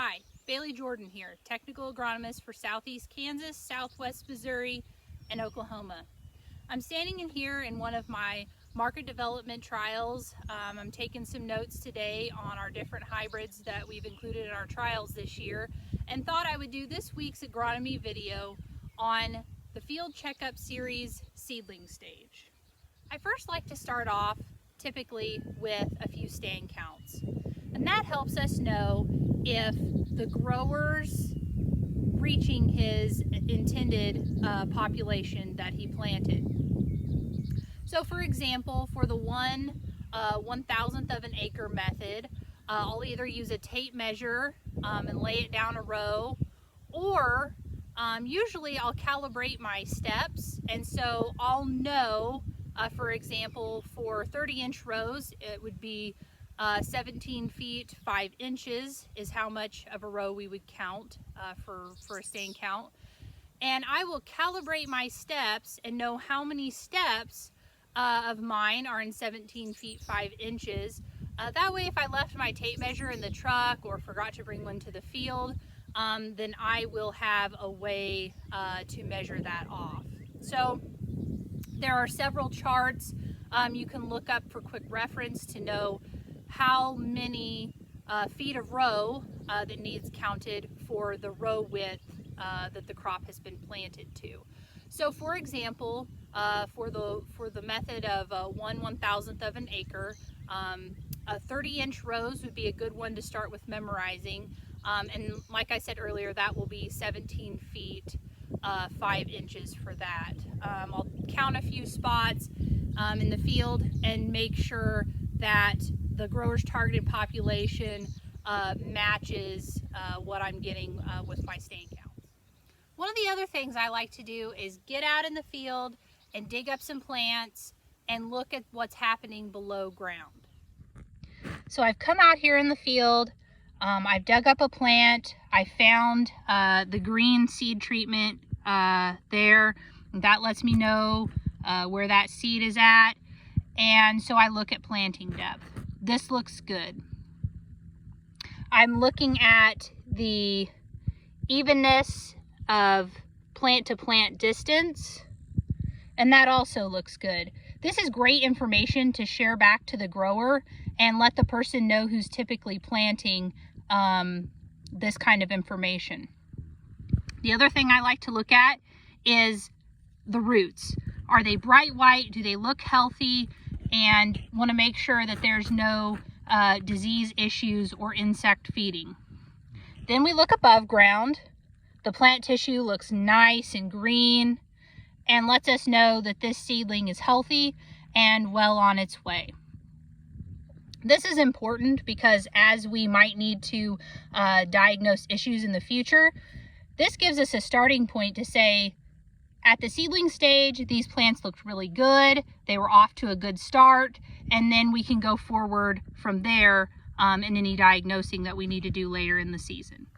Hi, Bailey Jordan here, technical agronomist for Southeast Kansas, Southwest Missouri, and Oklahoma. I'm standing in here in one of my market development trials. I'm taking some notes today on our different hybrids that we've included in our trials this year, and thought I would do this week's agronomy video on the field checkup series seedling stage. I first like to start off typically with a few stand counts, and that helps us know if the grower's reaching his intended population that he planted. So for example, for the 1/1000th of an acre method, I'll either use a tape measure and lay it down a row, or usually I'll calibrate my steps, and so I'll know, for example, for 30-inch rows, it would be 17 feet 5 inches is how much of a row we would count for a stand count. And I will calibrate my steps and know how many steps of mine are in 17 feet 5 inches. That way, if I left my tape measure in the truck or forgot to bring one to the field, then I will have a way to measure that off. So there are several charts you can look up for quick reference to know how many feet of row that needs counted for the row width that the crop has been planted to. So for example, for the method of 1/1000th of an acre, 30-inch rows would be a good one to start with memorizing. And like I said earlier, that will be 17 feet 5 inches for that. I'll count a few spots in the field and make sure that the grower's targeted population matches what I'm getting with my stand counts. One of the other things I like to do is get out in the field and dig up some plants and look at what's happening below ground. So I've come out here in the field, I've dug up a plant, I found the green seed treatment there. That lets me know where that seed is at, and so I look at planting depth. This looks good. I'm looking at the evenness of plant to plant distance, and that also looks good. This is great information to share back to the grower and let the person know who's typically planting this kind of information. The other thing I like to look at is the roots. Are they bright white? Do they look healthy? And want to make sure that there's no disease issues or insect feeding. Then we look above ground. The plant tissue looks nice and green and lets us know that this seedling is healthy and well on its way. This is important because as we might need to diagnose issues in the future, this gives us a starting point to say, at the seedling stage, these plants looked really good. They were off to a good start, and then we can go forward from there in any diagnosing that we need to do later in the season.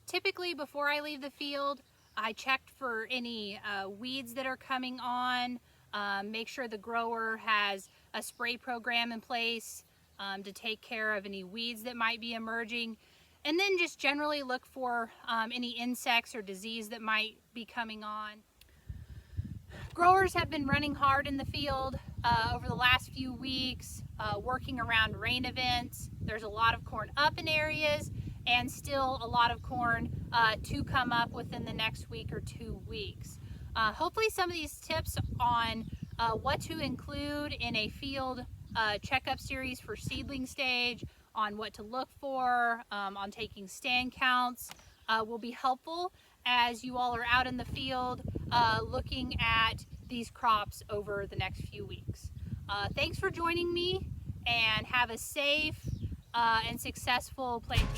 Typically, before I leave the field, I checked for any weeds that are coming on, make sure the grower has a spray program in place to take care of any weeds that might be emerging, and then just generally look for any insects or disease that might be coming on. Growers have been running hard in the field over the last few weeks, working around rain events. There's a lot of corn up in areas, and still a lot of corn to come up within the next week or 2 weeks. Hopefully some of these tips on what to include in a field checkup series for seedling stage, on what to look for, on taking stand counts, will be helpful as you all are out in the field looking at these crops over the next few weeks. Thanks for joining me, and have a safe and successful planting.